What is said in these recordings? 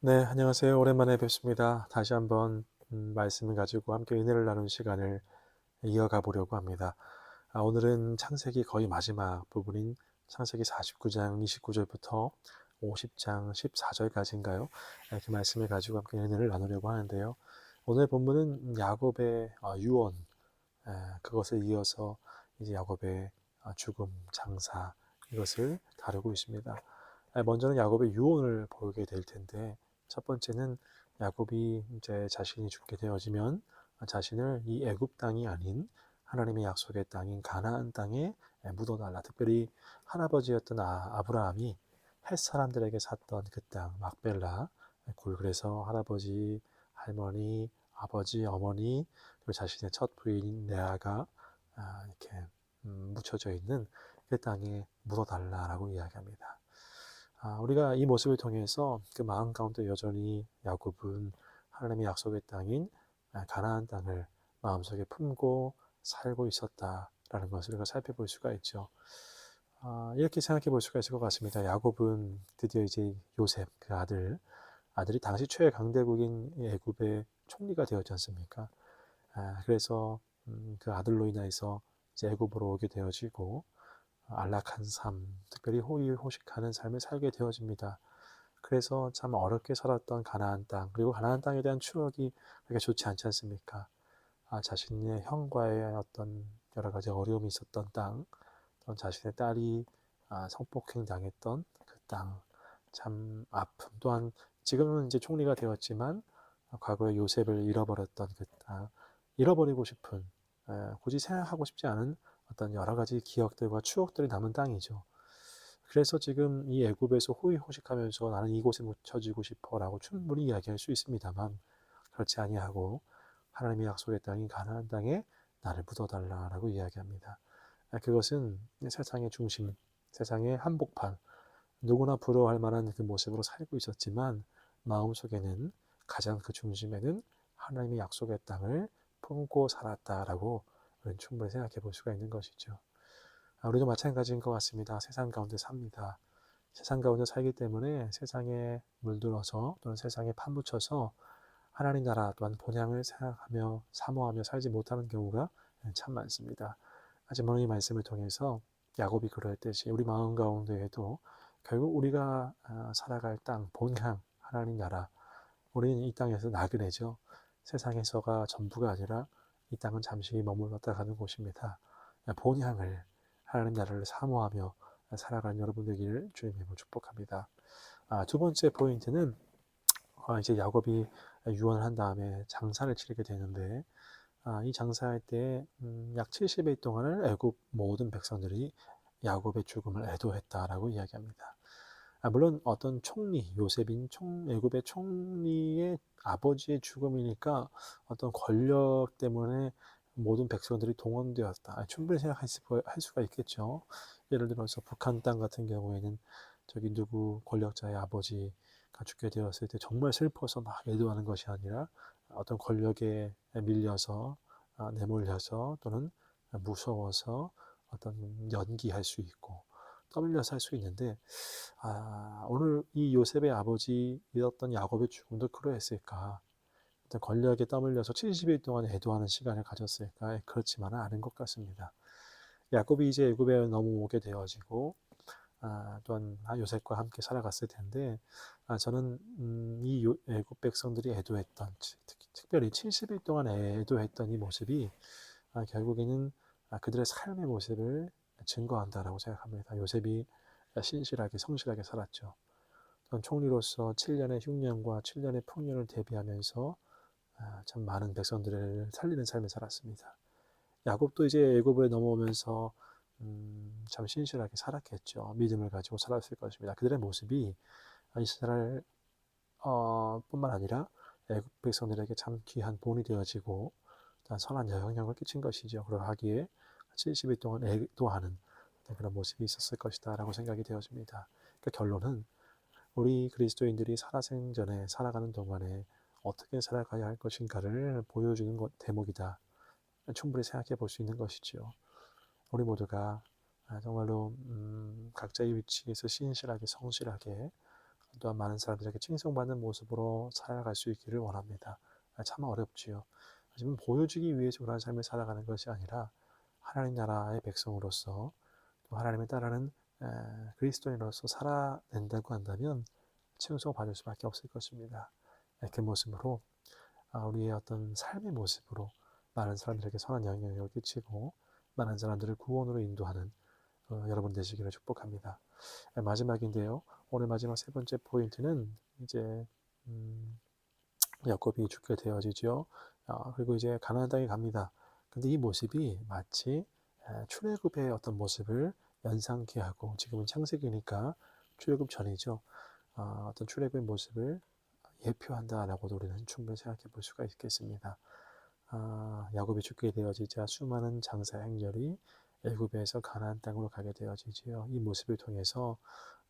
네, 안녕하세요. 오랜만에 뵙습니다. 다시 한번 말씀을 가지고 함께 은혜를 나누는 시간을 이어가 보려고 합니다. 오늘은 창세기 거의 마지막 부분인 창세기 49장 29절부터 50장 14절까지인가요? 그 말씀을 가지고 함께 은혜를 나누려고 하는데요. 오늘 본문은 야곱의 유언, 그것을 이어서 이제 야곱의 죽음, 장사, 이것을 다루고 있습니다. 먼저는 야곱의 유언을 보게 될 텐데, 첫 번째는 야곱이 이제 자신이 죽게 되어지면 자신을 이 애굽 땅이 아닌 하나님의 약속의 땅인 가나안 땅에 묻어달라. 특별히 할아버지였던 아브라함이 헷 사람들에게 샀던 그 땅 막벨라 굴. 그래서 할아버지, 할머니, 아버지, 어머니, 그리고 자신의 첫 부인 레아가 이렇게 묻혀져 있는 그 땅에 묻어달라라고 이야기합니다. 우리가 이 모습을 통해서 그 마음 가운데 여전히 야곱은 하나님의 약속의 땅인 가나안 땅을 마음속에 품고 살고 있었다라는 것을 우리가 살펴볼 수가 있죠. 이렇게 생각해 볼 수가 있을 것 같습니다. 야곱은 드디어 이제 요셉 그 아들이 당시 최강대국인 애굽의 총리가 되었지 않습니까? 그래서 그 아들로 인해서 이제 애굽으로 오게 되어지고 안락한 삶, 특별히 호의호식하는 삶을 살게 되어집니다. 그래서 참 어렵게 살았던 가나안 땅, 그리고 가나안 땅에 대한 추억이 그렇게 좋지 않지 않습니까? 자신의 형과의 어떤 여러 가지 어려움이 있었던 땅, 또 자신의 딸이 성폭행 당했던 그 땅, 참 아픔, 또한 지금은 이제 총리가 되었지만 과거에 요셉을 잃어버렸던 그 땅, 잃어버리고 싶은, 굳이 생각하고 싶지 않은 어떤 여러 가지 기억들과 추억들이 남은 땅이죠. 그래서 지금 이 애굽에서 호의호식하면서 나는 이곳에 묻혀지고 싶어라고 충분히 이야기할 수 있습니다만, 그렇지 아니하고 하나님의 약속의 땅인 가나안 땅에 나를 묻어달라라고 이야기합니다. 그것은 세상의 중심, 세상의 한복판, 누구나 부러워할 만한 그 모습으로 살고 있었지만 마음속에는 가장 그 중심에는 하나님의 약속의 땅을 품고 살았다라고 우리는 충분히 생각해 볼 수가 있는 것이죠. 우리도 마찬가지인 것 같습니다. 세상 가운데 삽니다. 세상 가운데 살기 때문에 세상에 물들어서 또는 세상에 파묻혀서 하나님 나라 또한 본향을 생각하며 사모하며 살지 못하는 경우가 참 많습니다. 하지만 이 말씀을 통해서 야곱이 그러했듯이 우리 마음 가운데에도 결국 우리가 살아갈 땅, 본향, 하나님 나라, 우리는 이 땅에서 나그네죠. 세상에서가 전부가 아니라 이 땅은 잠시 머물렀다 가는 곳입니다. 본향을, 하나님 나라를 사모하며 살아가는 여러분 되기를 주님의 이름으로 축복합니다. 두 번째 포인트는 이제 야곱이 유언을 한 다음에 장사를 치르게 되는데, 이 장사할 때 약 70일 동안을 애굽 모든 백성들이 야곱의 죽음을 애도했다라고 이야기합니다. 물론 어떤 총리, 요셉인 애굽의 총리의 아버지의 죽음이니까 어떤 권력 때문에 모든 백성들이 동원되었다. 충분히 생각할 수가 있겠죠. 예를 들어서 북한 땅 같은 경우에는 저기 누구 권력자의 아버지가 죽게 되었을 때 정말 슬퍼서 막 애도하는 것이 아니라 어떤 권력에 밀려서 내몰려서 또는 무서워서 어떤 연기할 수 있고 떠밀려서 할 수 있는데, 오늘 이 요셉의 아버지였던 야곱의 죽음도 그러했을까? 어떤 권력에 떠밀려서 70일 동안 애도하는 시간을 가졌을까? 그렇지만은 않은 것 같습니다. 야곱이 이제 애굽에 넘어오게 되어지고 또한 요셉과 함께 살아갔을 텐데, 저는 이 애굽 백성들이 애도했던, 특별히 70일 동안 애도했던 이 모습이 결국에는 그들의 삶의 모습을 증거한다라고 생각합니다. 요셉이 신실하게 성실하게 살았죠. 전 총리로서 7년의 흉년과 7년의 풍년을 대비하면서 참 많은 백성들을 살리는 삶을 살았습니다. 야곱도 이제 애굽에 넘어오면서 참 신실하게 살았겠죠. 믿음을 가지고 살았을 것입니다. 그들의 모습이 이스라엘 뿐만 아니라 애굽 백성들에게 참 귀한 본이 되어지고 선한 영향을 끼친 것이죠. 그러하기에 70일 동안 애도하는 그런 모습이 있었을 것이다 라고 생각이 되어집니다. 그러니까 결론은 우리 그리스도인들이 살아생전에 살아가는 동안에 어떻게 살아가야 할 것인가를 보여주는 대목이다. 충분히 생각해 볼 수 있는 것이죠. 우리 모두가 정말로 각자의 위치에서 신실하게 성실하게 또한 많은 사람들에게 칭송받는 모습으로 살아갈 수 있기를 원합니다. 참 어렵지요. 하지만 보여주기 위해서 그런 삶을 살아가는 것이 아니라 하나님 나라의 백성으로서 또 하나님을 따르는 그리스도인으로서 살아낸다고 한다면 칭송받을 수밖에 없을 것입니다. 그 모습으로 우리의 어떤 삶의 모습으로 많은 사람들에게 선한 영향력을 끼치고 많은 사람들을 구원으로 인도하는 여러분 되시기를 축복합니다. 마지막인데요. 오늘 마지막 세 번째 포인트는 이제 야곱이 죽게 되어지죠. 그리고 이제 가나안 땅에 갑니다. 근데 이 모습이 마치 출애굽의 어떤 모습을 연상케 하고 지금은 창세기니까 출애굽 전이죠. 어떤 출애굽의 모습을 예표한다라고도 우리는 충분히 생각해 볼 수가 있겠습니다. 야곱이 죽게 되어지자 수많은 장사 행렬이 애굽에서 가나안 땅으로 가게 되어지지요. 이 모습을 통해서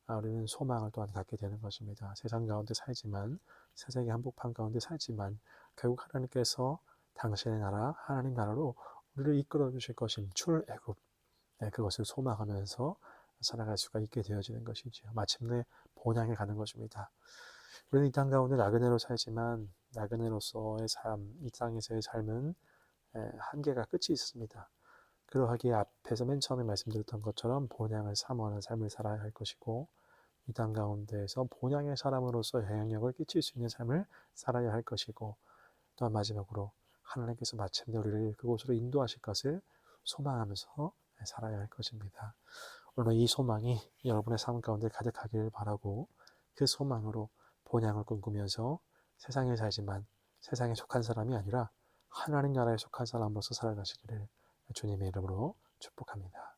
우리는 소망을 또한 갖게 되는 것입니다. 세상 가운데 살지만 세상의 한복판 가운데 살지만 결국 하나님께서 당신의 나라 하나님 나라로 우리를 이끌어 주실 것인 출애굽 그것을 소망하면서 살아갈 수가 있게 되어지는 것이지요. 마침내 본향에 가는 것입니다. 우리는 이 땅 가운데 나그네로 살지만 나그네로서의 삶, 이 땅에서의 삶은 한계가 끝이 있습니다. 그러하기에 앞에서 맨 처음에 말씀드렸던 것처럼 본향을 사모하는 삶을 살아야 할 것이고 이 땅 가운데에서 본향의 사람으로서 영향력을 끼칠 수 있는 삶을 살아야 할 것이고 또한 마지막으로 하나님께서 마침내 우리를 그곳으로 인도하실 것을 소망하면서 살아야 할 것입니다. 오늘 이 소망이 여러분의 삶 가운데 가득하기를 바라고 그 소망으로 본향을 꿈꾸면서 세상에 살지만 세상에 속한 사람이 아니라 하나님 나라에 속한 사람으로서 살아가시기를 주님의 이름으로 축복합니다.